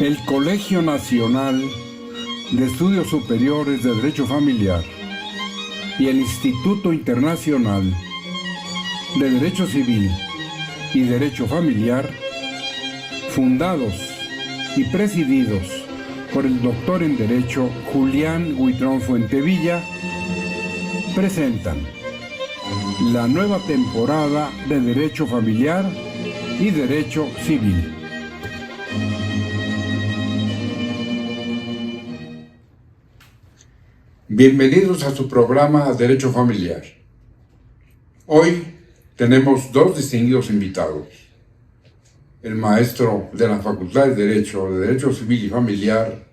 El Colegio Nacional de Estudios Superiores de Derecho Familiar y el Instituto Internacional de Derecho Civil y Derecho Familiar, fundados y presididos por el doctor en Derecho Julián Huitrón Fuentevilla, presentan la nueva temporada de Derecho Familiar y Derecho Civil. Bienvenidos a su programa Derecho Familiar. Hoy tenemos dos distinguidos invitados. El maestro de la Facultad de Derecho Civil y Familiar,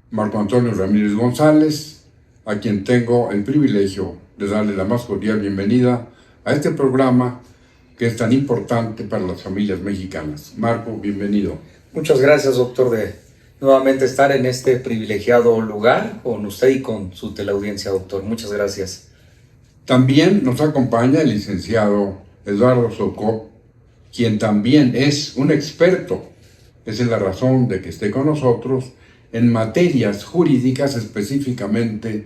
Marco Antonio Ramírez González, a quien tengo el privilegio de darle la más cordial bienvenida a este programa que es tan importante para las familias mexicanas. Marco, bienvenido. Muchas gracias, doctor, de nuevamente estar en este privilegiado lugar con usted y con su teleaudiencia, doctor. Muchas gracias. También nos acompaña el licenciado Eduardo Socó, quien también es un experto. Esa es la razón de que esté con nosotros en materias jurídicas, específicamente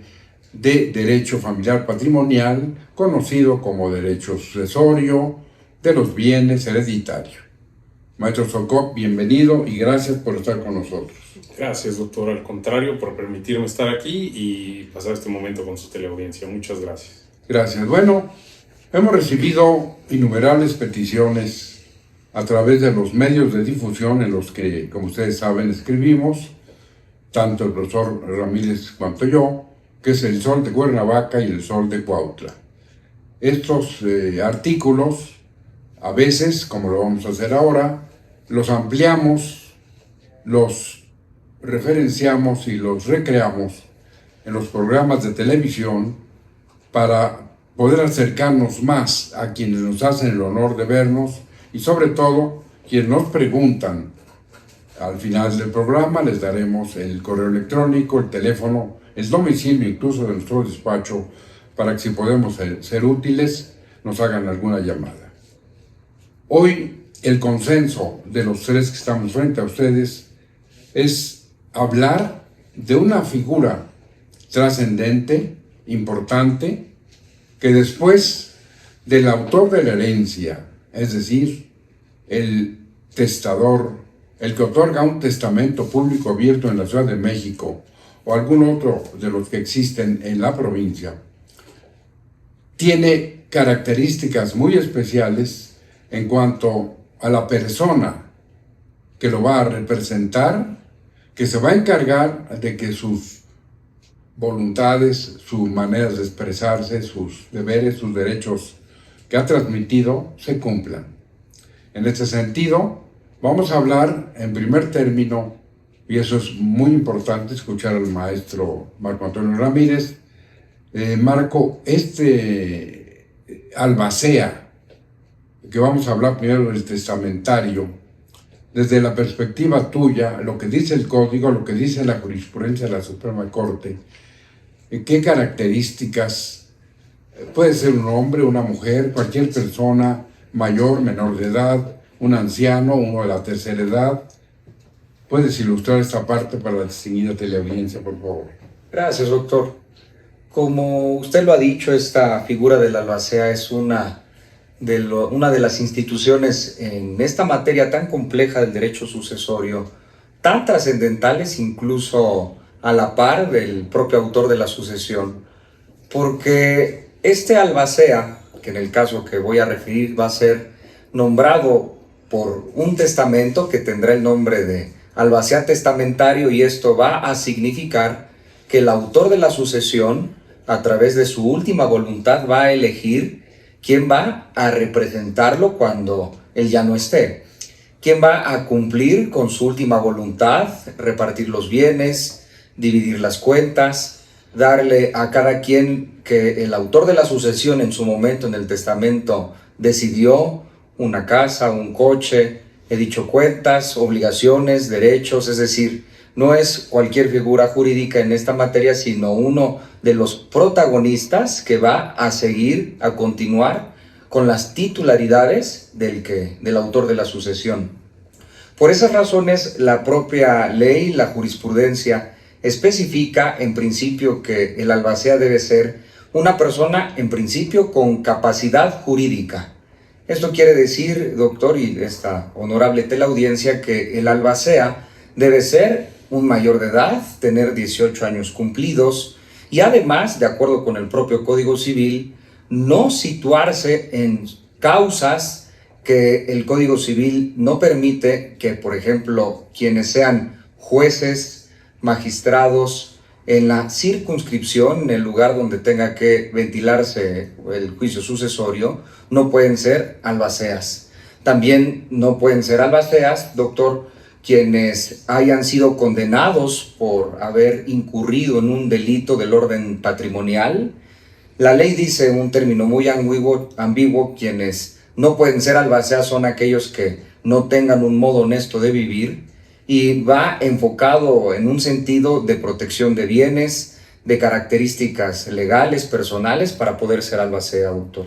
de derecho familiar patrimonial, conocido como derecho sucesorio, de los bienes hereditarios. Maestro Socó, bienvenido y gracias por estar con nosotros. Gracias, doctor. Al contrario, por permitirme estar aquí y pasar este momento con su teleaudiencia. Muchas gracias. Gracias. Bueno, hemos recibido innumerables peticiones a través de los medios de difusión en los que, como ustedes saben, escribimos, tanto el profesor Ramírez cuanto yo, que es el Sol de Cuernavaca y el Sol de Cuautla. Estos artículos, a veces, como lo vamos a hacer ahora, los ampliamos, los referenciamos y los recreamos en los programas de televisión para poder acercarnos más a quienes nos hacen el honor de vernos y sobre todo quienes nos preguntan. Al final del programa les daremos el correo electrónico, el teléfono, el domicilio incluso de nuestro despacho para que si podemos ser útiles nos hagan alguna llamada. Hoy el consenso de los tres que estamos frente a ustedes es hablar de una figura trascendente, importante, que después del autor de la herencia, es decir, el testador, el que otorga un testamento público abierto en la Ciudad de México o algún otro de los que existen en la provincia, tiene características muy especiales en cuanto a la persona que lo va a representar, que se va a encargar de que sus voluntades, sus maneras de expresarse, sus deberes, sus derechos que ha transmitido se cumplan. En este sentido, vamos a hablar en primer término, y eso es muy importante escuchar al maestro Marco Antonio Ramírez. Marco, albacea, que vamos a hablar primero del testamentario, desde la perspectiva tuya, lo que dice el Código, lo que dice la jurisprudencia de la Suprema Corte, qué características, puede ser un hombre, una mujer, cualquier persona, mayor, menor de edad, un anciano, uno de la tercera edad. ¿Puedes ilustrar esta parte para la distinguida teleaudiencia, por favor? Gracias, doctor. Como usted lo ha dicho, esta figura del albacea es una de las instituciones en esta materia tan compleja del derecho sucesorio, tan trascendentales incluso a la par del propio autor de la sucesión, porque este albacea, que en el caso que voy a referir va a ser nombrado por un testamento que tendrá el nombre de albacea testamentario, y esto va a significar que el autor de la sucesión, a través de su última voluntad, va a elegir quién va a representarlo cuando él ya no esté, quién va a cumplir con su última voluntad, repartir los bienes, dividir las cuentas, darle a cada quien que el autor de la sucesión en su momento en el testamento decidió, una casa, un coche, he dicho cuentas, obligaciones, derechos, es decir, no es cualquier figura jurídica en esta materia, sino uno de los protagonistas que va a seguir, a continuar con las titularidades del autor de la sucesión. Por esas razones, la propia ley, la jurisprudencia, especifica en principio que el albacea debe ser una persona, en principio, con capacidad jurídica. Esto quiere decir, doctor, y esta honorable teleaudiencia, que el albacea debe ser un mayor de edad, tener 18 años cumplidos y además, de acuerdo con el propio Código Civil, no situarse en causas que el Código Civil no permite que, por ejemplo, quienes sean jueces, magistrados, en la circunscripción, en el lugar donde tenga que ventilarse el juicio sucesorio, no pueden ser albaceas. También no pueden ser albaceas, doctor, quienes hayan sido condenados por haber incurrido en un delito del orden patrimonial. La ley dice un término muy ambiguo, quienes no pueden ser albaceas son aquellos que no tengan un modo honesto de vivir, y va enfocado en un sentido de protección de bienes, de características legales, personales, para poder ser albacea, doctor.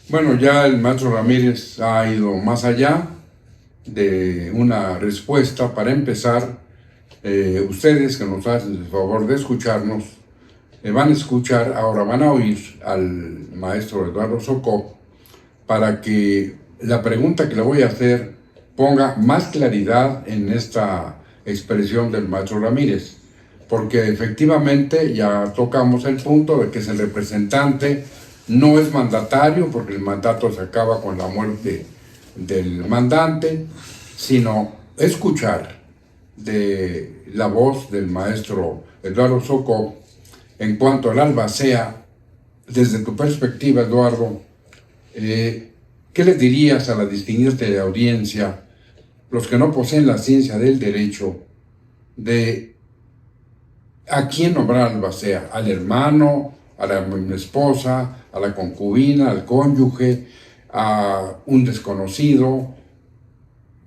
Bueno, ya el maestro Ramírez ha ido más allá de una respuesta. Para empezar, ustedes que nos hacen el favor de escucharnos, van a escuchar, ahora van a oír al maestro Eduardo Socó para que la pregunta que le voy a hacer ponga más claridad en esta expresión del maestro Ramírez, porque efectivamente ya tocamos el punto de que el representante no es mandatario, porque el mandato se acaba con la muerte del mandante, sino escuchar de la voz del maestro Eduardo Socó en cuanto al albacea. Desde tu perspectiva, Eduardo, ¿qué le dirías a la distinguida teleaudiencia, los que no poseen la ciencia del derecho, de a quién nombrar albacea? ¿Al hermano, a la esposa, a la concubina, al cónyuge, a un desconocido?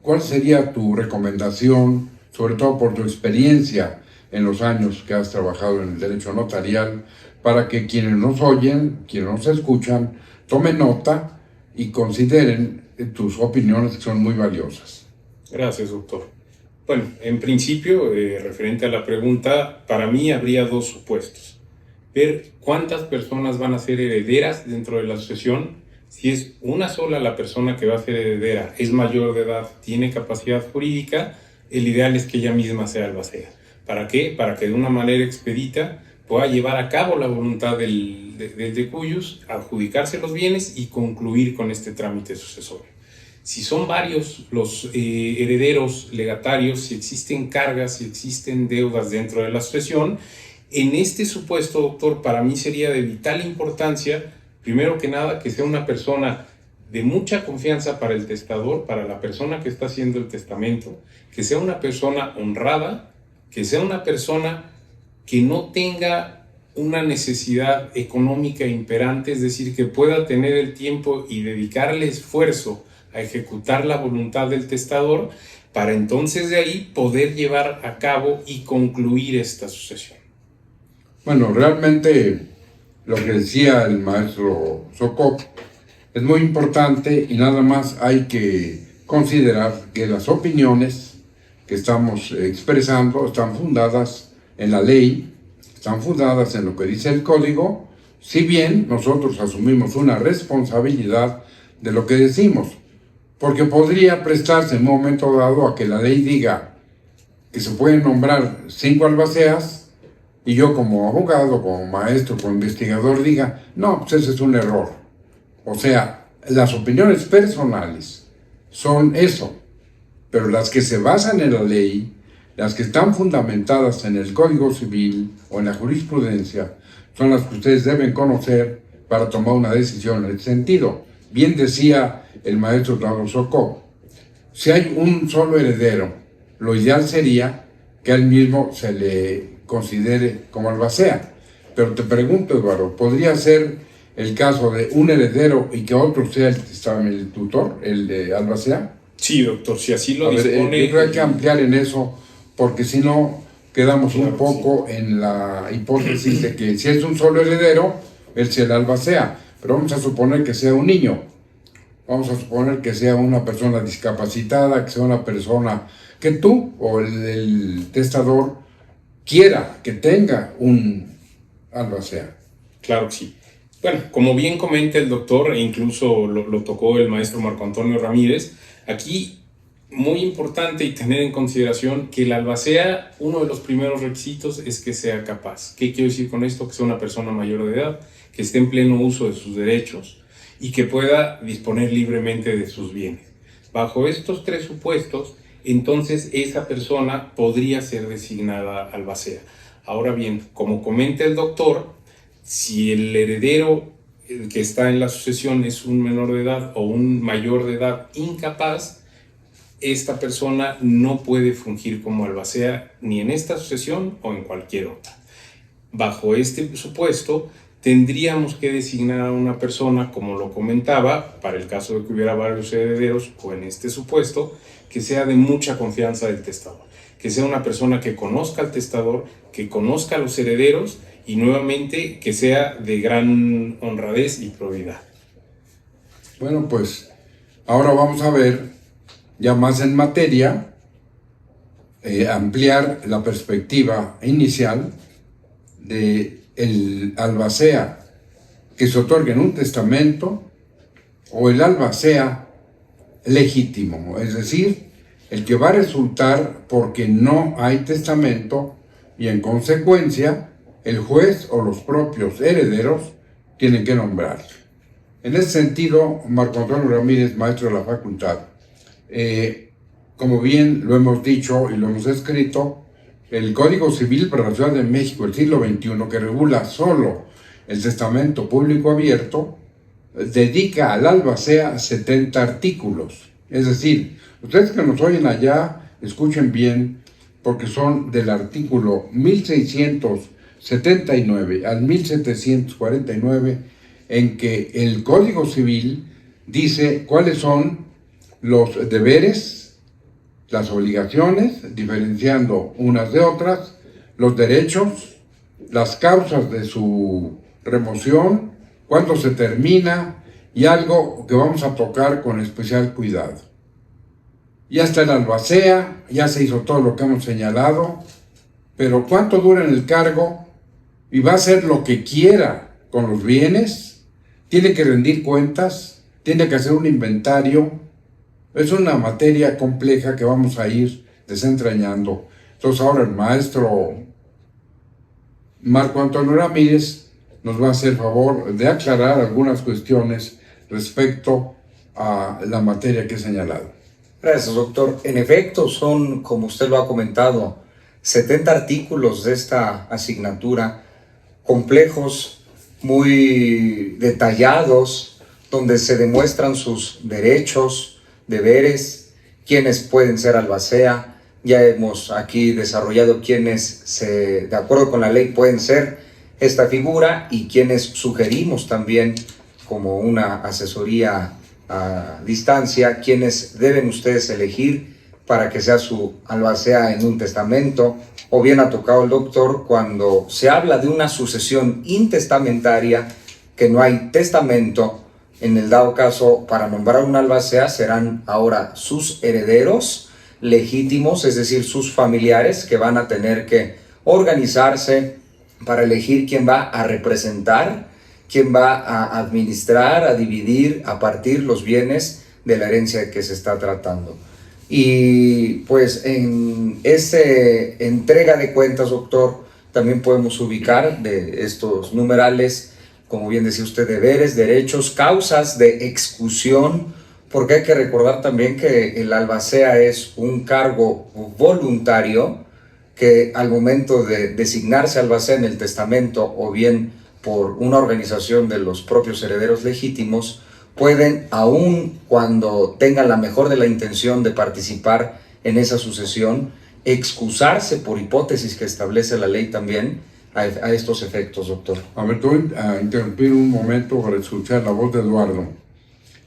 ¿Cuál sería tu recomendación, sobre todo por tu experiencia en los años que has trabajado en el derecho notarial, para que quienes nos oyen, quienes nos escuchan, tomen nota y consideren tus opiniones, que son muy valiosas? Gracias, doctor. Bueno, en principio, referente a la pregunta, para mí habría dos supuestos. Ver cuántas personas van a ser herederas dentro de la sucesión. Si es una sola la persona que va a ser heredera, es mayor de edad, tiene capacidad jurídica, el ideal es que ella misma sea albacea. ¿Para qué? Para que de una manera expedita pueda llevar a cabo la voluntad del decuyus, adjudicarse los bienes y concluir con este trámite sucesorio. Si son varios los herederos legatarios, si existen cargas, si existen deudas dentro de la sucesión, en este supuesto, doctor, para mí sería de vital importancia, primero que nada, que sea una persona de mucha confianza para el testador, para la persona que está haciendo el testamento, que sea una persona honrada, que sea una persona que no tenga una necesidad económica imperante, es decir, que pueda tener el tiempo y dedicarle esfuerzo a ejecutar la voluntad del testador, para entonces de ahí poder llevar a cabo y concluir esta sucesión. Bueno, realmente lo que decía el maestro Socó es muy importante, y nada más hay que considerar que las opiniones que estamos expresando están fundadas en la ley, están fundadas en lo que dice el código, si bien nosotros asumimos una responsabilidad de lo que decimos, porque podría prestarse en un momento dado a que la ley diga que se pueden nombrar 5 albaceas y yo como abogado, como maestro, como investigador diga, no, pues ese es un error. O sea, las opiniones personales son eso, pero las que se basan en la ley, las que están fundamentadas en el Código Civil o en la jurisprudencia, son las que ustedes deben conocer para tomar una decisión en ese sentido. Bien decía el maestro Eduardo Socó, si hay un solo heredero, lo ideal sería que a él mismo se le considere como albacea. Pero te pregunto, Eduardo, ¿podría ser el caso de un heredero y que otro sea el tutor, el de albacea? Sí, doctor, si así lo dispone... Yo creo que hay que ampliar en eso, porque si no quedamos un poco en la hipótesis de que si es un solo heredero, él sea el albacea. Pero vamos a suponer que sea un niño vamos a suponer que sea una persona discapacitada, que sea una persona que tú o el testador quiera que tenga un albacea. Claro que sí. Bueno, como bien comenta el doctor, e incluso lo tocó el maestro Marco Antonio Ramírez, aquí muy importante y tener en consideración que el albacea, uno de los primeros requisitos es que sea capaz. ¿Qué quiero decir con esto? Que sea una persona mayor de edad, que esté en pleno uso de sus derechos y que pueda disponer libremente de sus bienes. Bajo estos tres supuestos, entonces esa persona podría ser designada albacea. Ahora bien, como comenta el doctor, si el heredero que está en la sucesión es un menor de edad o un mayor de edad incapaz, esta persona no puede fungir como albacea ni en esta sucesión o en cualquier otra. Bajo este supuesto, tendríamos que designar a una persona, como lo comentaba, para el caso de que hubiera varios herederos o en este supuesto, que sea de mucha confianza del testador, que sea una persona que conozca al testador, que conozca a los herederos y nuevamente que sea de gran honradez y probidad. Bueno, pues ahora vamos a ver ya más en materia, ampliar la perspectiva inicial de el albacea que se otorga en un testamento o el albacea legítimo, es decir, el que va a resultar porque no hay testamento y en consecuencia el juez o los propios herederos tienen que nombrarlo. En ese sentido, Marco Antonio Ramírez, maestro de la facultad, como bien lo hemos dicho y lo hemos escrito, el Código Civil para la Ciudad de México del siglo XXI, que regula solo el testamento público abierto, dedica al albacea 70 artículos. Es decir, ustedes que nos oyen allá, escuchen bien, porque son del artículo 1679 al 1749, en que el Código Civil dice cuáles son los deberes, las obligaciones, diferenciando unas de otras, los derechos, las causas de su remoción, cuándo se termina y algo que vamos a tocar con especial cuidado. Ya está el albacea, ya se hizo todo lo que hemos señalado, pero ¿cuánto dura en el cargo? Y va a hacer lo que quiera con los bienes, tiene que rendir cuentas, tiene que hacer un inventario. Es una materia compleja que vamos a ir desentrañando. Entonces ahora el maestro Marco Antonio Ramírez nos va a hacer favor de aclarar algunas cuestiones respecto a la materia que he señalado. Gracias, doctor. En efecto, son, como usted lo ha comentado, 70 artículos de esta asignatura, complejos, muy detallados, donde se demuestran sus derechos, deberes, quiénes pueden ser albacea. Ya hemos aquí desarrollado quiénes, de acuerdo con la ley, pueden ser esta figura y quienes sugerimos también como una asesoría a distancia, quienes deben ustedes elegir para que sea su albacea en un testamento. O bien ha tocado el doctor cuando se habla de una sucesión intestamentaria, que no hay testamento. En el dado caso, para nombrar un albacea serán ahora sus herederos legítimos, es decir, sus familiares, que van a tener que organizarse para elegir quién va a representar, quién va a administrar, a dividir, a partir los bienes de la herencia que se está tratando. Y pues en esa entrega de cuentas, doctor, también podemos ubicar de estos numerales, como bien decía usted, deberes, derechos, causas de exclusión, porque hay que recordar también que el albacea es un cargo voluntario que al momento de designarse albacea en el testamento o bien por una organización de los propios herederos legítimos, pueden, aun cuando tengan la mejor de la intención de participar en esa sucesión, excusarse por hipótesis que establece la ley también a estos efectos, doctor. A ver, te voy a interrumpir un momento para escuchar la voz de Eduardo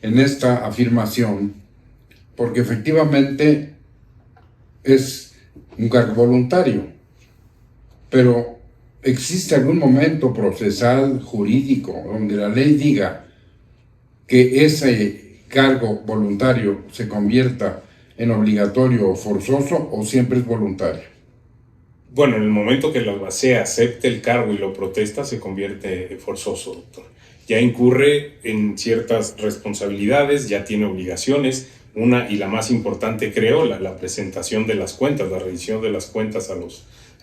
en esta afirmación, porque efectivamente es un cargo voluntario, pero ¿existe algún momento procesal, jurídico, donde la ley diga que ese cargo voluntario se convierta en obligatorio o forzoso, o siempre es voluntario? Bueno, en el momento que la albacea acepte el cargo y lo protesta, se convierte en forzoso, doctor. Ya incurre en ciertas responsabilidades, ya tiene obligaciones, una y la más importante creo, la presentación de las cuentas, la revisión de las cuentas a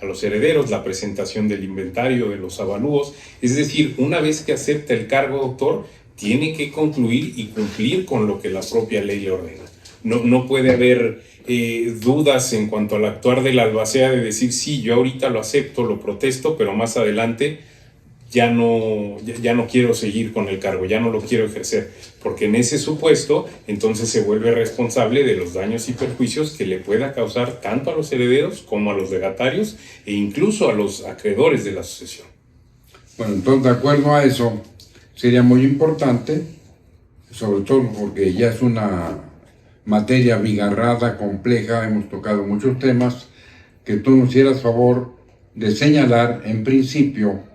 los herederos, la presentación del inventario, de los avalúos. Es decir, una vez que acepta el cargo, doctor, tiene que concluir y cumplir con lo que la propia ley le ordena. No puede haber dudas en cuanto al actuar del albacea de decir, sí, yo ahorita lo acepto, lo protesto, pero más adelante ya no quiero seguir con el cargo, ya no lo quiero ejercer, porque en ese supuesto entonces se vuelve responsable de los daños y perjuicios que le pueda causar tanto a los herederos como a los legatarios e incluso a los acreedores de la sucesión. Bueno, entonces, de acuerdo a eso, sería muy importante, sobre todo porque ya es una materia bigarrada, compleja, hemos tocado muchos temas, que tú nos hicieras favor de señalar en principio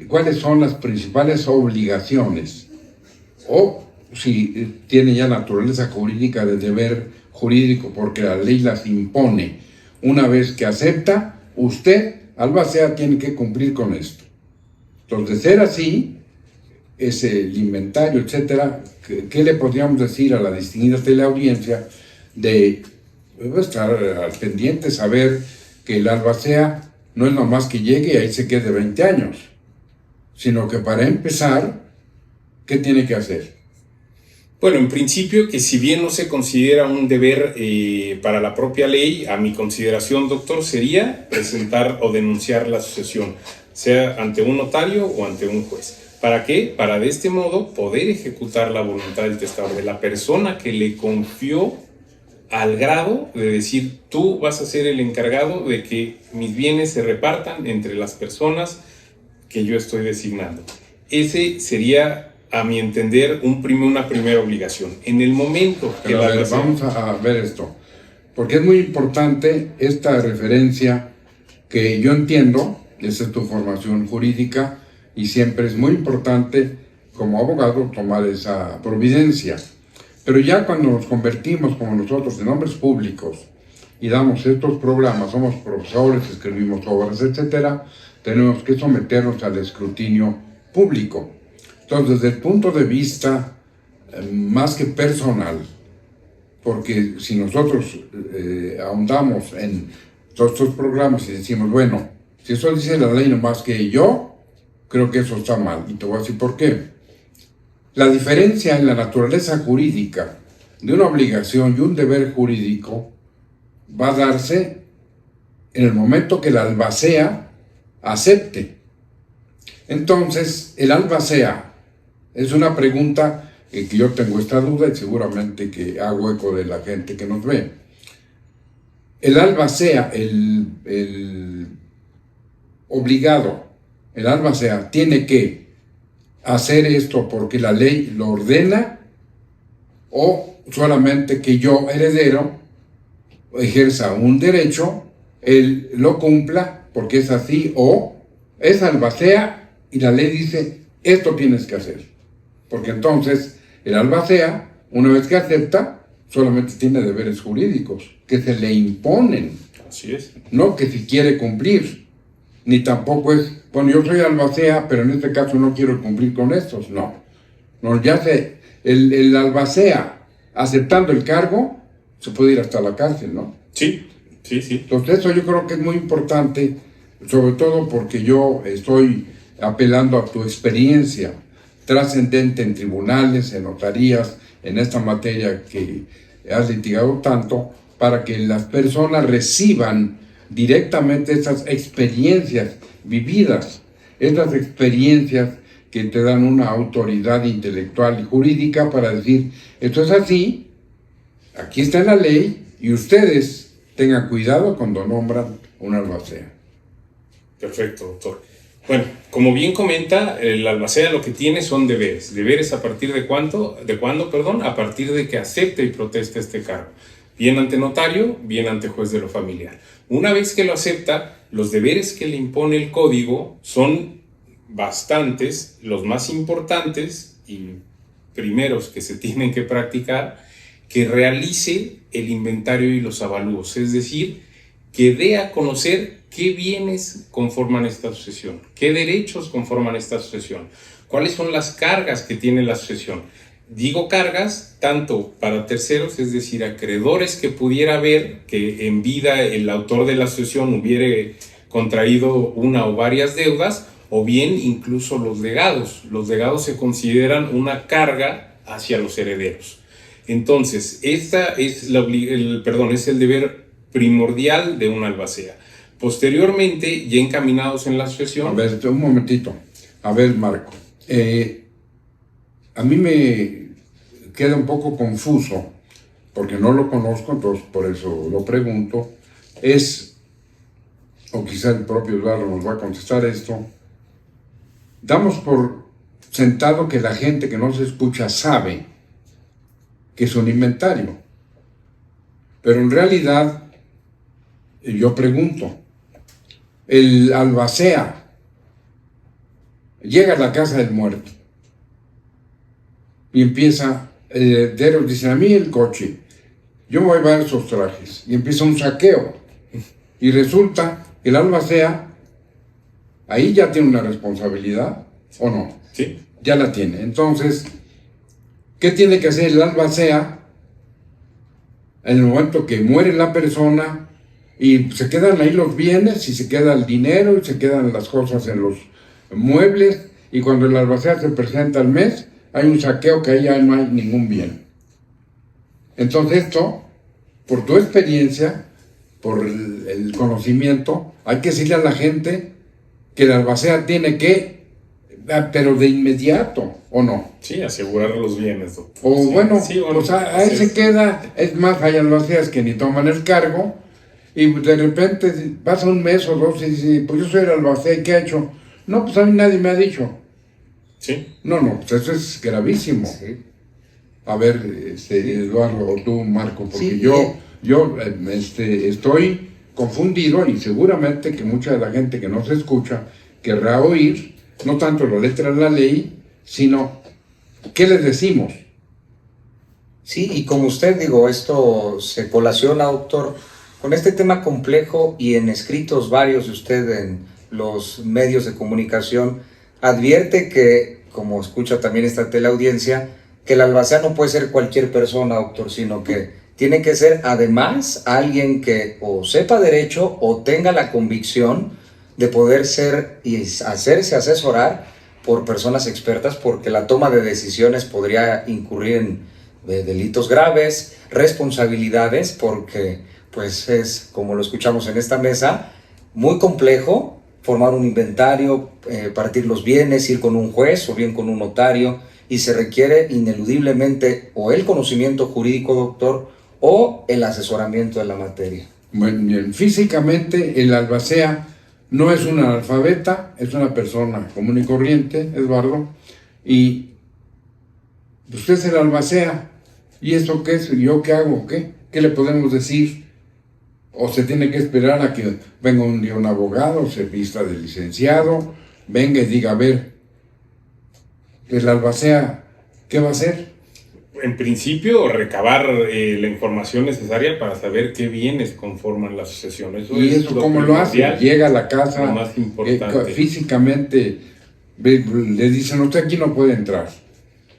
cuáles son las principales obligaciones, o si tiene ya naturaleza jurídica de deber jurídico porque la ley las impone. Una vez que acepta, usted, albacea, tiene que cumplir con esto. Entonces, de ser así, es el inventario, etcétera, ¿qué le podríamos decir a la distinguida teleaudiencia de estar al pendiente, saber que el albacea no es nomás que llegue y ahí se quede 20 años, sino que para empezar, ¿qué tiene que hacer? Bueno, en principio que si bien no se considera un deber para la propia ley, a mi consideración, doctor, sería presentar o denunciar la sucesión, sea ante un notario o ante un juez. ¿Para qué? Para de este modo poder ejecutar la voluntad del testador, de la persona que le confió, al grado de decir, tú vas a ser el encargado de que mis bienes se repartan entre las personas que yo estoy designando. Ese sería, a mi entender, una primera obligación. En el momento que vamos a ver esto, porque es muy importante esta referencia que yo entiendo, esa es tu formación jurídica, y siempre es muy importante como abogado tomar esa providencia. Pero ya cuando nos convertimos como nosotros en hombres públicos y damos estos programas, somos profesores, escribimos obras, etcétera, tenemos que someternos al escrutinio público. Entonces, desde el punto de vista más que personal, porque si nosotros ahondamos en todos estos programas y decimos, bueno, si eso dice la ley nomás que yo, creo que eso está mal, y te voy a decir por qué. La diferencia en la naturaleza jurídica de una obligación y un deber jurídico va a darse en el momento que el albacea acepte. Entonces, el albacea es una pregunta que yo tengo esta duda y seguramente que hago eco de la gente que nos ve. El albacea, el obligado, el albacea tiene que hacer esto porque la ley lo ordena, o solamente que yo, heredero, ejerza un derecho, él lo cumpla porque es así, o es albacea y la ley dice, esto tienes que hacer. Porque entonces el albacea, una vez que acepta, solamente tiene deberes jurídicos que se le imponen. Así es. No que si quiere cumplir, ni tampoco es, bueno, yo soy albacea, pero en este caso no quiero cumplir con estos. No, ya el albacea, aceptando el cargo, se puede ir hasta la cárcel, ¿no? Sí. Entonces eso yo creo que es muy importante, sobre todo porque yo estoy apelando a tu experiencia trascendente en tribunales, en notarías, en esta materia que has litigado tanto, para que las personas reciban directamente esas experiencias vividas, estas experiencias que te dan una autoridad intelectual y jurídica para decir, esto es así, aquí está en la ley, y ustedes tengan cuidado cuando nombran un albacea. Perfecto, doctor. Bueno, como bien comenta, el albacea lo que tiene son deberes. ¿Deberes a partir de cuándo? A partir de que acepte y proteste este cargo. Bien ante notario, bien ante juez de lo familiar. Una vez que lo acepta, los deberes que le impone el código son bastantes, los más importantes y primeros que se tienen que practicar, que realice el inventario y los avalúos, es decir, que dé a conocer qué bienes conforman esta sucesión, qué derechos conforman esta sucesión, cuáles son las cargas que tiene la sucesión. Digo cargas tanto para terceros, es decir, acreedores que pudiera haber que en vida el autor de la sucesión hubiera contraído una o varias deudas, o bien incluso los legados. Los legados se consideran una carga hacia los herederos. Entonces, esta es es el deber primordial de un albacea. Posteriormente, ya encaminados en la sucesión... A ver, un momentito. A ver, Marco. A mí me queda un poco confuso, porque no lo conozco, entonces por eso lo pregunto. O quizá el propio Eduardo nos va a contestar esto. Damos por sentado que la gente que nos escucha sabe que es un inventario. Pero en realidad, yo pregunto, el albacea llega a la casa del muerto y empieza, el heredero dice, a mí el coche, yo me voy a llevar esos trajes, y empieza un saqueo, y resulta que el albacea ahí ya tiene una responsabilidad, ¿o no? Sí. Ya la tiene. Entonces, ¿qué tiene que hacer el albacea en el momento que muere la persona y se quedan ahí los bienes y se queda el dinero y se quedan las cosas en los muebles, y cuando el albacea se presenta al mes hay un saqueo que ahí ya no hay ningún bien? Entonces esto, por tu experiencia, por el conocimiento, hay que decirle a la gente que el albacea tiene que, pero de inmediato, ¿o no? Sí, asegurar los bienes, doctor. O sí, bueno, sí, bueno, pues a él se queda. Es más, hay albaceas que ni toman el cargo, y de repente pasa un mes o dos y dice, pues yo soy el albacea, ¿y qué ha hecho? No, pues a mí nadie me ha dicho. Sí. No, pues eso es gravísimo. Sí. A ver, Eduardo, o tú, Marco, porque Sí, yo estoy confundido, y seguramente que mucha de la gente que nos escucha querrá oír no tanto la letra de la ley, sino ¿qué les decimos? Sí, y como usted, esto se colaciona, doctor, con este tema complejo, y en escritos varios de usted en los medios de comunicación advierte que, como escucha también esta teleaudiencia, que el albacea no puede ser cualquier persona, doctor, sino que tiene que ser además alguien que o sepa derecho o tenga la convicción de poder ser y hacerse asesorar por personas expertas, porque la toma de decisiones podría incurrir en delitos graves, responsabilidades, porque pues es, como lo escuchamos en esta mesa, muy complejo formar un inventario, partir los bienes, ir con un juez o bien con un notario, y se requiere ineludiblemente o el conocimiento jurídico, doctor, o el asesoramiento de la materia. Bueno, bien, físicamente el albacea no es un analfabeta, es una persona común y corriente, Eduardo, y usted es el albacea. ¿Y esto qué es? ¿Yo qué hago? ¿Qué le podemos decir? ¿O se tiene que esperar a que venga un día un abogado, se vista de licenciado, venga y diga, a ver, el albacea, ¿qué va a hacer? En principio, recabar la información necesaria para saber qué bienes conforman la sucesión. ¿Y eso cómo lo hace? Llega a la casa, lo más importante. Físicamente le dicen, usted aquí no puede entrar.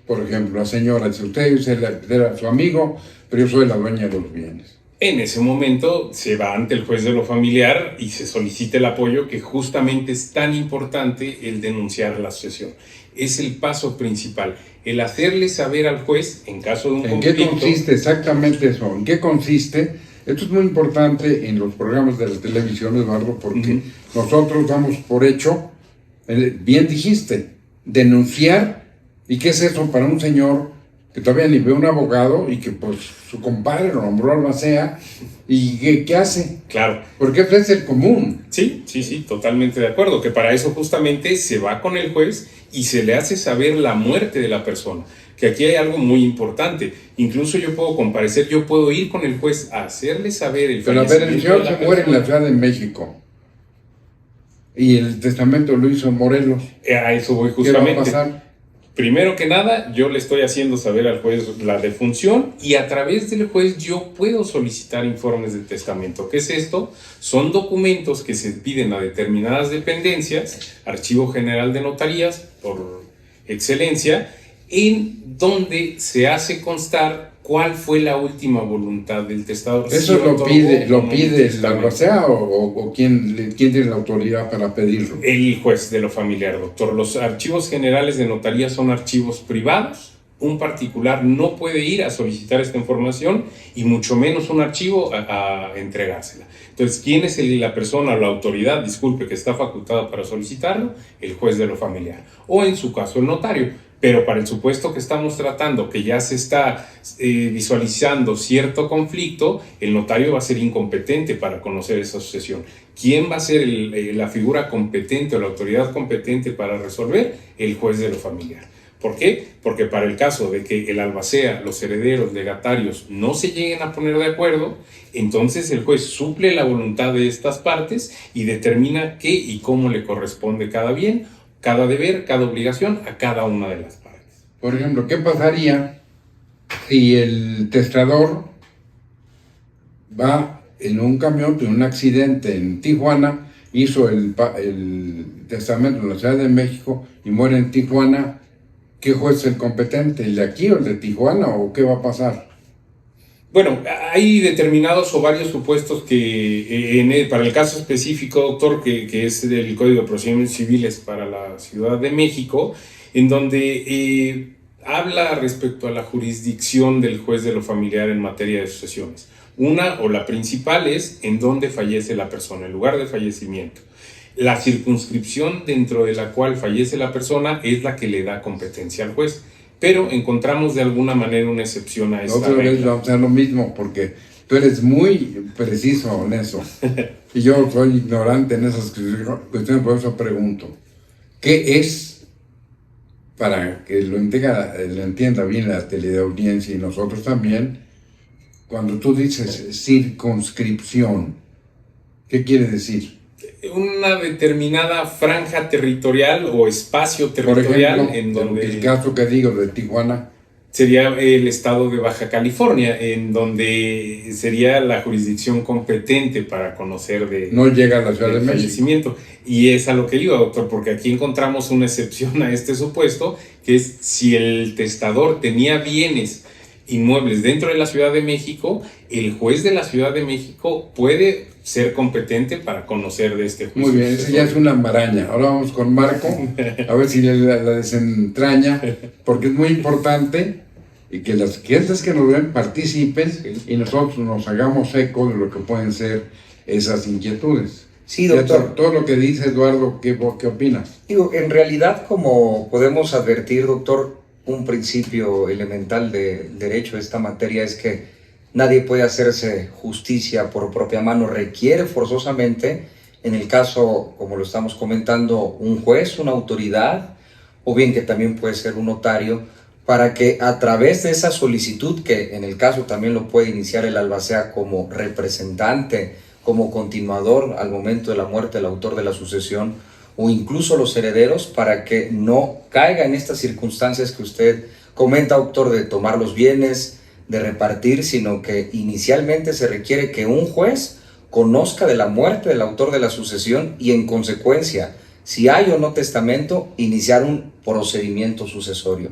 Por ejemplo, la señora dice, usted era su amigo, pero yo soy la dueña de los bienes. En ese momento se va ante el juez de lo familiar y se solicita el apoyo, que justamente es tan importante el denunciar la sucesión. Es el paso principal, el hacerle saber al juez en caso de un conflicto. ¿En qué consiste exactamente eso? ¿En qué consiste? Esto es muy importante en los programas de la televisión, Eduardo, porque nosotros damos por hecho, bien dijiste, denunciar. ¿Y qué es eso para un señor que todavía ni ve un abogado y que pues su compadre lo nombró albacea? ¿Y qué hace? Claro. Porque eso es el común. Sí, totalmente de acuerdo, que para eso justamente se va con el juez y se le hace saber la muerte de la persona, que aquí hay algo muy importante. Incluso yo puedo comparecer, yo puedo ir con el juez a hacerle saber el fallecimiento. Pero a ver, el señor se muere en la Ciudad de México y el testamento lo hizo en Morelos. A eso voy justamente. ¿Qué va a pasar? Primero que nada, yo le estoy haciendo saber al juez la defunción y a través del juez yo puedo solicitar informes de testamento. ¿Qué es esto? Son documentos que se piden a determinadas dependencias, Archivo General de Notarías, por excelencia, en donde se hace constar cuál fue la última voluntad del testador. ¿Eso lo pide la albacea o quién tiene la autoridad para pedirlo? El juez de lo familiar, doctor. Los archivos generales de notaría son archivos privados. Un particular no puede ir a solicitar esta información y mucho menos un archivo a entregársela. Entonces, ¿quién es la persona o la autoridad, disculpe, que está facultada para solicitarlo? El juez de lo familiar. O en su caso, el notario. Pero para el supuesto que estamos tratando, que ya se está visualizando cierto conflicto, el notario va a ser incompetente para conocer esa sucesión. ¿Quién va a ser la figura competente o la autoridad competente para resolver? El juez de lo familiar. ¿Por qué? Porque para el caso de que el albacea, los herederos, legatarios no se lleguen a poner de acuerdo, entonces el juez suple la voluntad de estas partes y determina qué y cómo le corresponde cada bien, cada deber, cada obligación a cada una de las partes. Por ejemplo, ¿qué pasaría si el testador va en un camión, tiene un accidente en Tijuana, hizo el testamento en la Ciudad de México y muere en Tijuana? ¿Qué juez es el competente? ¿El de aquí o el de Tijuana o qué va a pasar? Bueno, hay determinados o varios supuestos que para el caso específico, doctor, que es del Código de Procedimientos Civiles para la Ciudad de México, en donde habla respecto a la jurisdicción del juez de lo familiar en materia de sucesiones. Una o la principal es en dónde fallece la persona, el lugar de fallecimiento. La circunscripción dentro de la cual fallece la persona es la que le da competencia al juez. Pero encontramos de alguna manera una excepción a esta Otra vez vamos a hacer lo mismo, porque tú eres muy preciso en eso. Y yo soy ignorante en esas cuestiones, por eso pregunto. ¿Qué es, para que lo entienda bien la teleaudiencia y nosotros también, cuando tú dices circunscripción? ¿Qué quiere decir? Una determinada franja territorial o espacio territorial. Por ejemplo, en donde el caso que digo de Tijuana sería el estado de Baja California, en donde sería la jurisdicción competente para conocer no llega a la Ciudad de fallecimiento. Y es a lo que iba, doctor, porque aquí encontramos una excepción a este supuesto, que es si el testador tenía bienes inmuebles dentro de la Ciudad de México, el juez de la Ciudad de México puede ser competente para conocer de este juicio. Muy bien, esa ya es una maraña. Ahora vamos con Marco, a ver si la desentraña, porque es muy importante y que las gentes que nos ven participen y nosotros nos hagamos eco de lo que pueden ser esas inquietudes. Sí, doctor. Todo lo que dice Eduardo, ¿qué opinas? Digo, en realidad, como podemos advertir, doctor, un principio elemental de derecho de esta materia es que nadie puede hacerse justicia por propia mano, requiere forzosamente, en el caso, como lo estamos comentando, un juez, una autoridad, o bien que también puede ser un notario, para que a través de esa solicitud, que en el caso también lo puede iniciar el albacea como representante, como continuador al momento de la muerte del autor de la sucesión, o incluso los herederos, para que no caiga en estas circunstancias que usted comenta, doctor, de tomar los bienes, de repartir, sino que inicialmente se requiere que un juez conozca de la muerte del autor de la sucesión y en consecuencia, si hay o no testamento, iniciar un procedimiento sucesorio.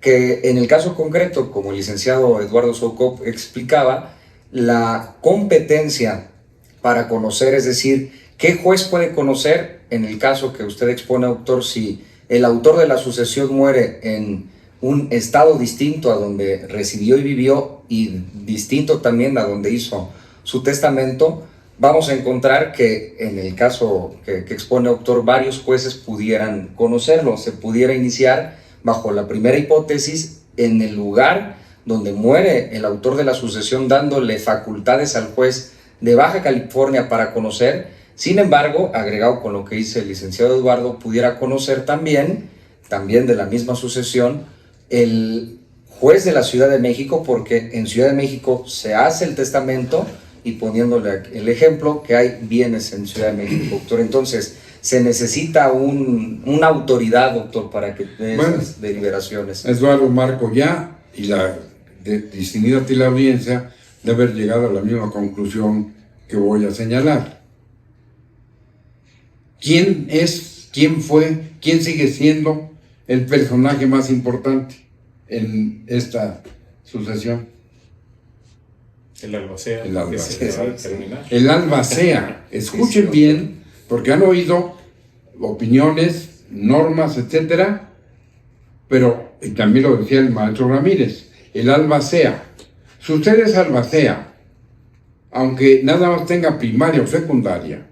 Que en el caso concreto, como el licenciado Eduardo Soukup explicaba, la competencia para conocer, es decir, ¿qué juez puede conocer en el caso que usted expone, doctor, si el autor de la sucesión muere en un estado distinto a donde residió y vivió y distinto también a donde hizo su testamento? Vamos a encontrar que en el caso que expone, doctor, varios jueces pudieran conocerlo. Se pudiera iniciar bajo la primera hipótesis en el lugar donde muere el autor de la sucesión, dándole facultades al juez de Baja California para conocer. Sin embargo, agregado con lo que dice el licenciado Eduardo, pudiera conocer también de la misma sucesión, el juez de la Ciudad de México, porque en Ciudad de México se hace el testamento, y poniéndole el ejemplo que hay bienes en Ciudad de México, doctor. Entonces, se necesita una autoridad, doctor, para que dé Bueno, esas deliberaciones. Eduardo, Marco, ya, y la distinguida a ti la audiencia, de haber llegado a la misma conclusión que voy a señalar. ¿Quién es, quién fue, quién sigue siendo el personaje más importante en esta sucesión? El albacea. El albacea. Que se va a determinar. El albacea. Escuchen bien, porque han oído opiniones, normas, etcétera, pero y también lo decía el maestro Ramírez, el albacea. Si usted es albacea, aunque nada más tenga primaria o secundaria,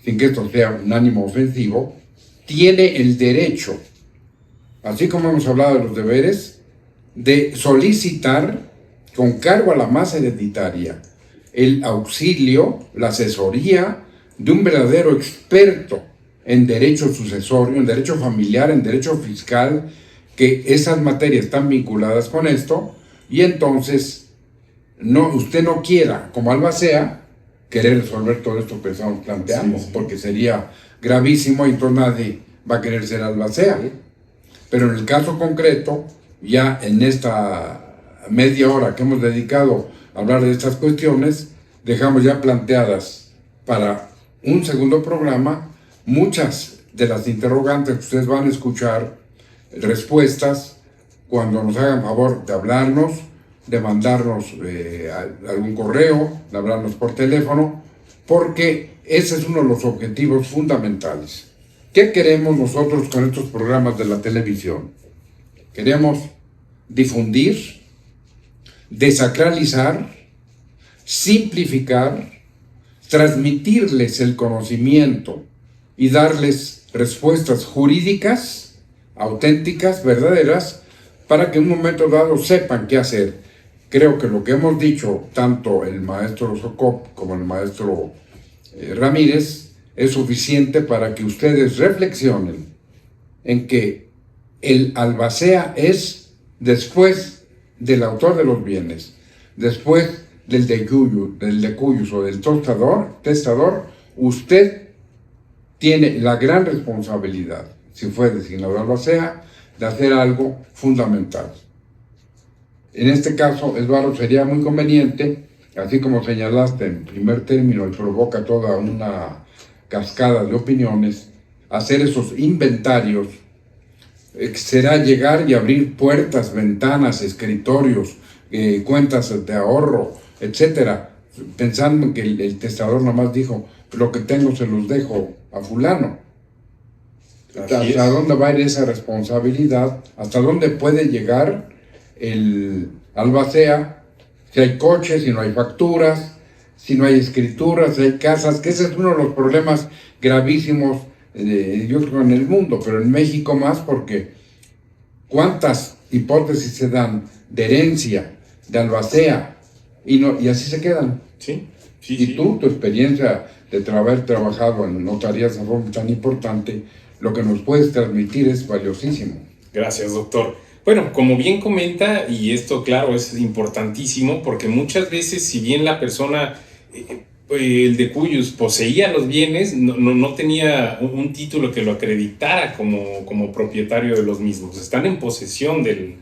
sin que esto sea un ánimo ofensivo, tiene el derecho, así como hemos hablado de los deberes, de solicitar con cargo a la masa hereditaria el auxilio, la asesoría de un verdadero experto en derecho sucesorio, en derecho familiar, en derecho fiscal, que esas materias están vinculadas con esto, y entonces usted no quiera, como albacea, querer resolver todo esto que estamos planteando, sí, porque sería gravísimo y entonces nadie va a querer ser albacea. Pero en el caso concreto, ya en esta media hora que hemos dedicado a hablar de estas cuestiones, dejamos ya planteadas para un segundo programa muchas de las interrogantes que ustedes van a escuchar, respuestas, cuando nos hagan favor de hablarnos, de mandarnos algún correo, de hablarnos por teléfono, porque ese es uno de los objetivos fundamentales. ¿Qué queremos nosotros con estos programas de la televisión? Queremos difundir, desacralizar, simplificar, transmitirles el conocimiento y darles respuestas jurídicas, auténticas, verdaderas, para que en un momento dado sepan qué hacer. Creo que lo que hemos dicho, tanto el maestro Socop como el maestro Ramírez, es suficiente para que ustedes reflexionen en que el albacea es después del autor de los bienes, después del decuyus o del testador, usted tiene la gran responsabilidad, si fue designado albacea, de hacer algo fundamental. En este caso, Eduardo, sería muy conveniente, así como señalaste en primer término y provoca toda una cascada de opiniones, hacer esos inventarios, será llegar y abrir puertas, ventanas, escritorios, cuentas de ahorro, etcétera, pensando en que el testador nomás dijo, lo que tengo se los dejo a fulano. ¿Hasta dónde va a ir esa responsabilidad? ¿Hasta dónde puede llegar el albacea? Si hay coches, si no hay facturas, si no hay escrituras, si hay casas, que ese es uno de los problemas gravísimos, yo creo, en el mundo, pero en México más, porque cuántas hipótesis se dan de herencia, de albacea, y así se quedan. Sí. Y tú, tu experiencia de haber trabajado en notarías de forma tan importante, lo que nos puedes transmitir es valiosísimo. Gracias, doctor. Bueno, como bien comenta, y esto claro es importantísimo, porque muchas veces, si bien la persona, el decuyus, poseía los bienes, no tenía un título que lo acreditara como propietario de los mismos. Están en posesión de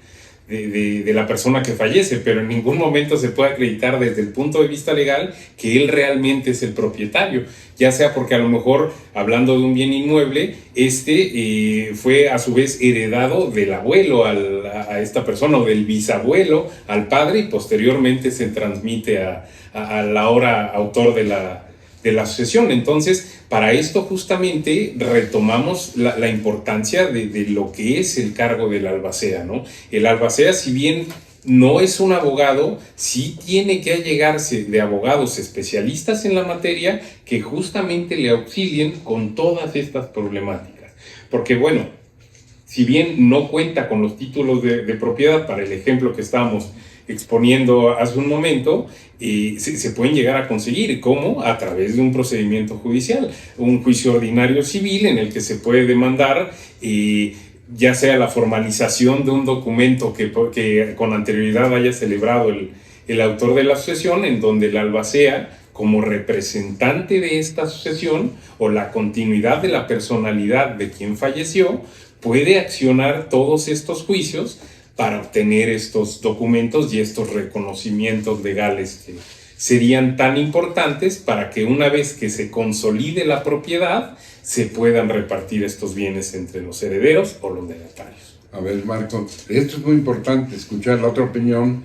la persona que fallece, pero en ningún momento se puede acreditar desde el punto de vista legal que él realmente es el propietario, ya sea porque a lo mejor, hablando de un bien inmueble, fue a su vez heredado del abuelo a esta persona, o del bisabuelo al padre, y posteriormente se transmite al ahora autor de la sucesión. Entonces, para esto justamente retomamos la importancia de lo que es el cargo del albacea, ¿no? El albacea, si bien no es un abogado, sí tiene que allegarse de abogados especialistas en la materia que justamente le auxilien con todas estas problemáticas. Porque bueno, si bien no cuenta con los títulos de propiedad, para el ejemplo que estábamos exponiendo hace un momento, se pueden llegar a conseguir. ¿Cómo? A través de un procedimiento judicial, un juicio ordinario civil en el que se puede demandar, ya sea la formalización de un documento que con anterioridad haya celebrado el autor de la sucesión, en donde el albacea como representante de esta sucesión o la continuidad de la personalidad de quien falleció, puede accionar todos estos juicios para obtener estos documentos y estos reconocimientos legales que serían tan importantes para que una vez que se consolide la propiedad, se puedan repartir estos bienes entre los herederos o los legatarios. A ver, Marco, esto es muy importante, escuchar la otra opinión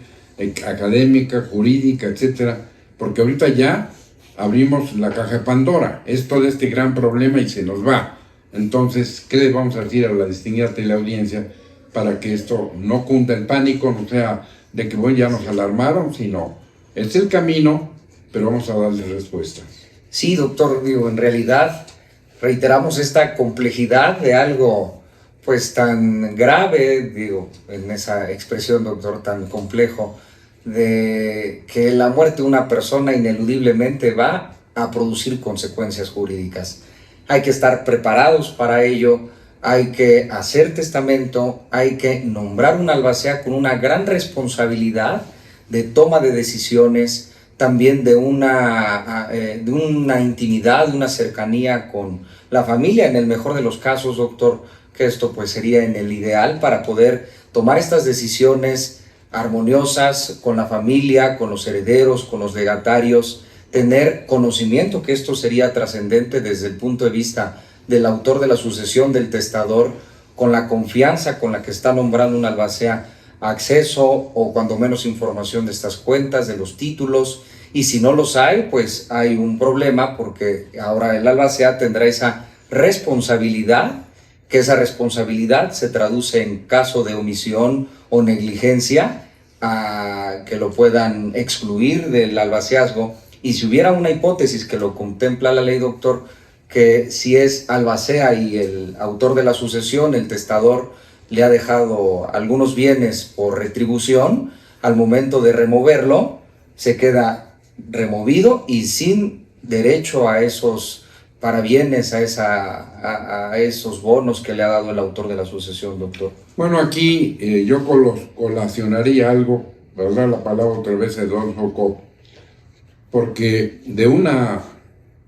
académica, jurídica, etcétera, porque ahorita ya abrimos la caja de Pandora, es todo este gran problema y se nos va. Entonces, ¿qué le vamos a decir a la distinguida teleaudiencia para que esto no cunda el pánico, no sea de que bueno, ya nos alarmaron, sino es el camino, pero vamos a darle respuestas? Sí, doctor, digo, en realidad reiteramos esta complejidad de algo pues tan grave, digo, en esa expresión, doctor, tan complejo, de que la muerte de una persona ineludiblemente va a producir consecuencias jurídicas. Hay que estar preparados para ello, hay que hacer testamento, hay que nombrar un albacea con una gran responsabilidad de toma de decisiones, también de una intimidad, de una cercanía con la familia, en el mejor de los casos, doctor, que esto pues sería en el ideal para poder tomar estas decisiones armoniosas con la familia, con los herederos, con los legatarios, tener conocimiento que esto sería trascendente desde el punto de vista del autor de la sucesión, del testador, con la confianza con la que está nombrando un albacea, acceso o cuando menos información de estas cuentas, de los títulos, y si no los hay, pues hay un problema porque ahora el albacea tendrá esa responsabilidad, que esa responsabilidad se traduce en caso de omisión o negligencia, a que lo puedan excluir del albaceazgo. Y si hubiera una hipótesis que lo contempla la ley, doctor, que si es albacea y el autor de la sucesión, el testador, le ha dejado algunos bienes por retribución, al momento de removerlo, se queda removido y sin derecho a esos parabienes, a esos bonos que le ha dado el autor de la sucesión, doctor. Bueno, aquí yo colacionaría algo, ¿verdad? La palabra otra vez de Don Jocó, porque de una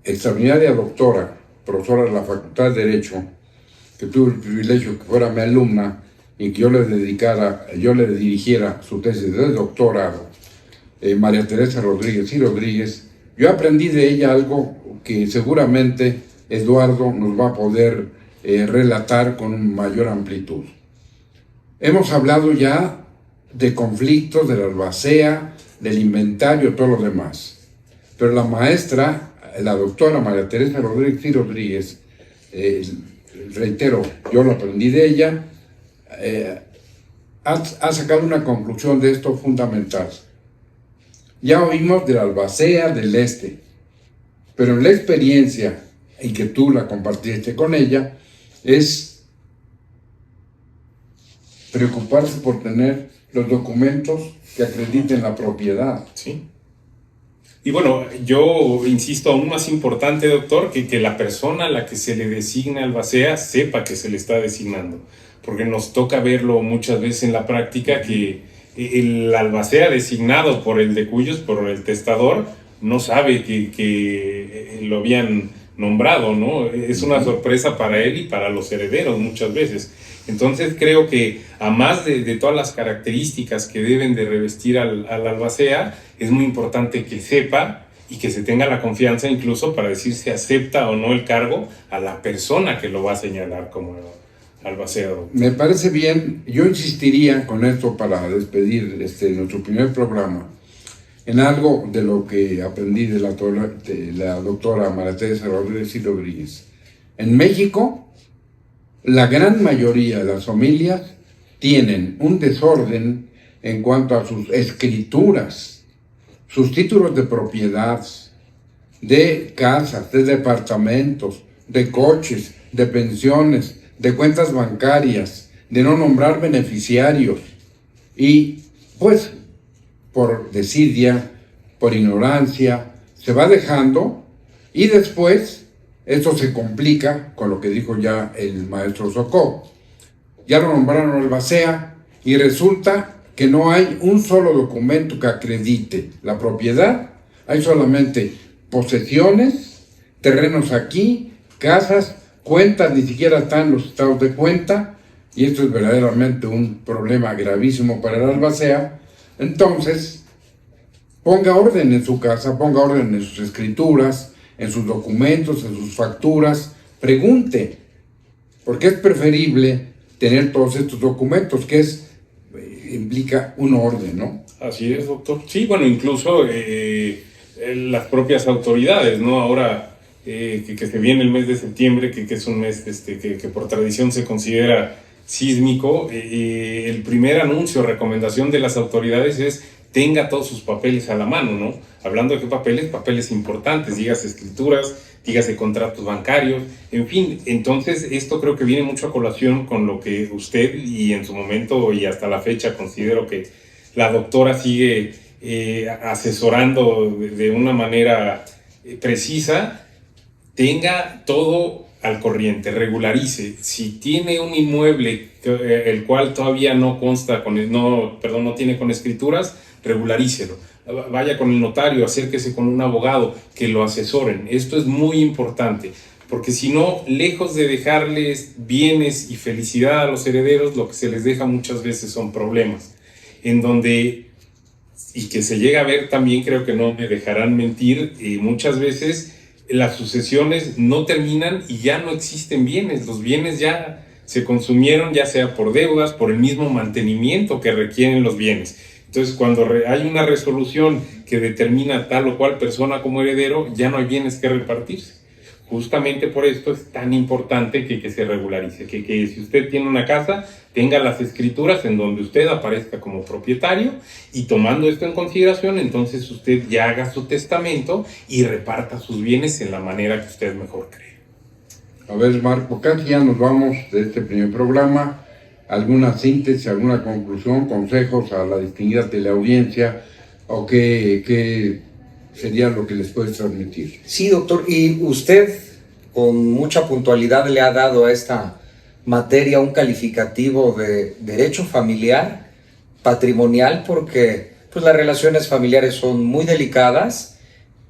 extraordinaria doctora, profesora de la Facultad de Derecho, que tuve el privilegio que fuera mi alumna y que yo le dirigiera su tesis de doctorado, María Teresa Rodríguez y Rodríguez, yo aprendí de ella algo que seguramente Eduardo nos va a poder relatar con mayor amplitud. Hemos hablado ya de conflictos, de la albacea, del inventario, todo lo demás. Pero la maestra, la doctora María Teresa Rodríguez y Rodríguez, reitero, yo lo aprendí de ella, ha sacado una conclusión de esto fundamental. Ya oímos de la albacea del este, pero en la experiencia en que tú la compartiste con ella, es preocuparse por tener los documentos que acrediten la propiedad. Sí. Y bueno, yo insisto, aún más importante, doctor, que la persona a la que se le designa albacea sepa que se le está designando, porque nos toca verlo muchas veces en la práctica que el albacea designado por el de cuyos, por el testador, no sabe que lo habían nombrado, ¿no? Es una sorpresa para él y para los herederos muchas veces. Entonces creo que a más de todas las características que deben de revestir al albacea, es muy importante que sepa y que se tenga la confianza incluso para decir si acepta o no el cargo a la persona que lo va a señalar como albacea. Me parece bien, yo insistiría con esto para despedir nuestro primer programa, en algo de lo que aprendí de la doctora María Teresa Rodríguez y Rodríguez. En México, la gran mayoría de las familias tienen un desorden en cuanto a sus escrituras, sus títulos de propiedad, de casas, de departamentos, de coches, de pensiones, de cuentas bancarias, de no nombrar beneficiarios. Y pues, por desidia, por ignorancia, se va dejando y después esto se complica con lo que dijo ya el maestro Socó. Ya lo nombraron albacea y resulta que no hay un solo documento que acredite la propiedad. Hay solamente posesiones, terrenos aquí, casas, cuentas, ni siquiera están los estados de cuenta, y esto es verdaderamente un problema gravísimo para el albacea. Entonces, ponga orden en su casa, ponga orden en sus escrituras, en sus documentos, en sus facturas, pregunte, porque es preferible tener todos estos documentos, que implica un orden, ¿no? Así es, doctor. Sí, bueno, incluso las propias autoridades, ¿no? Ahora que se viene el mes de septiembre, que es un mes que por tradición se considera sísmico, el primer anuncio, recomendación de las autoridades es tenga todos sus papeles a la mano, ¿no? Hablando de qué papeles, papeles importantes, dígase escrituras, dígase contratos bancarios, en fin. Entonces, esto creo que viene mucho a colación con lo que usted y en su momento y hasta la fecha considero que la doctora sigue asesorando de una manera precisa. Tenga todo al corriente, regularice. Si tiene un inmueble el cual todavía no consta no tiene con escrituras, regularícelo. Vaya con el notario, acérquese con un abogado, que lo asesoren. Esto es muy importante, porque si no, lejos de dejarles bienes y felicidad a los herederos, lo que se les deja muchas veces son problemas, en donde, y que se llega a ver también, creo que no me dejarán mentir, muchas veces las sucesiones no terminan y ya no existen bienes. Los bienes ya se consumieron, ya sea por deudas, por el mismo mantenimiento que requieren los bienes. Entonces, cuando hay una resolución que determina tal o cual persona como heredero, ya no hay bienes que repartirse. Justamente por esto es tan importante que se regularice, que si usted tiene una casa, tenga las escrituras en donde usted aparezca como propietario, y tomando esto en consideración, entonces usted ya haga su testamento y reparta sus bienes en la manera que usted mejor cree. A ver, Marco, casi ya nos vamos de este primer programa. ¿Alguna síntesis, alguna conclusión, consejos a la distinguida teleaudiencia, o qué sería lo que les puedes transmitir? Sí, doctor, y usted con mucha puntualidad le ha dado a esta materia un calificativo de derecho familiar, patrimonial, porque pues las relaciones familiares son muy delicadas,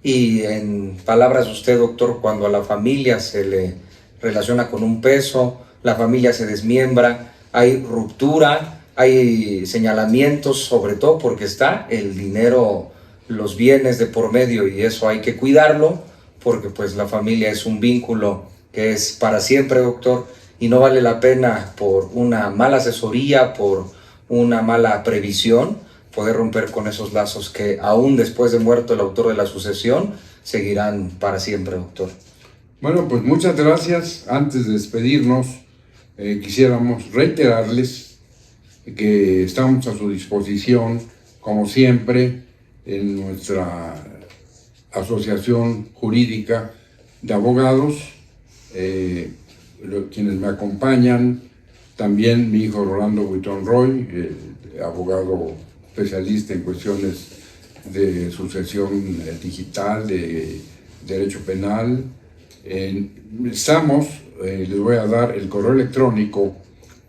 y en palabras de usted, doctor, cuando a la familia se le relaciona con un peso, la familia se desmiembra, hay ruptura, hay señalamientos, sobre todo porque está el dinero, los bienes de por medio, y eso hay que cuidarlo, porque pues la familia es un vínculo que es para siempre, doctor, y no vale la pena por una mala asesoría, por una mala previsión, poder romper con esos lazos que aún después de muerto el autor de la sucesión seguirán para siempre, doctor. Bueno, pues muchas gracias. Antes de despedirnos, quisiéramos reiterarles que estamos a su disposición, como siempre, en nuestra asociación jurídica de abogados, quienes me acompañan, también mi hijo Rolando Buitrón Roy, abogado especialista en cuestiones de sucesión digital, de derecho penal. Les voy a dar el correo electrónico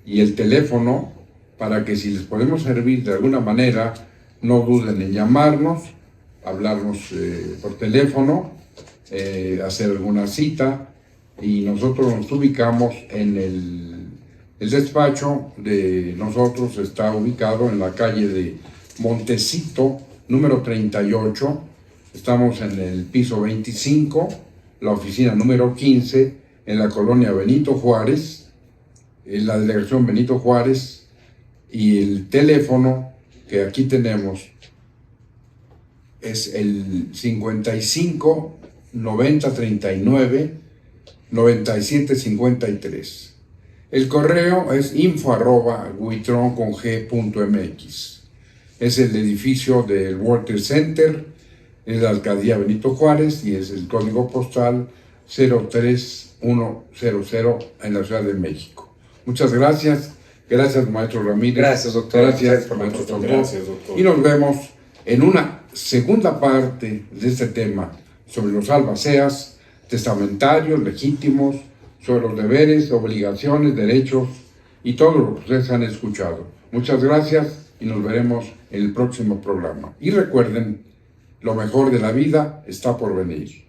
y el teléfono para que, si les podemos servir de alguna manera, no duden en llamarnos, hablarnos por teléfono, hacer alguna cita, y nosotros nos ubicamos en el despacho de nosotros. Está ubicado en la calle de Montecito, número 38, estamos en el piso 25, la oficina número 15, en la colonia Benito Juárez, en la delegación Benito Juárez, y el teléfono que aquí tenemos es el 55 90 39 97 53. El correo es info@buitron.mx. Es el edificio del World Trade Center, es la alcaldía Benito Juárez, y es el código postal 03100 en la Ciudad de México. Muchas gracias. Gracias, maestro Ramírez. Gracias, doctor. Gracias, maestro Soto. Gracias, doctor. Y nos vemos en una segunda parte de este tema sobre los albaceas, testamentarios, legítimos, sobre los deberes, obligaciones, derechos y todo lo que ustedes han escuchado. Muchas gracias y nos veremos en el próximo programa. Y recuerden lo mejor de la vida está por venir.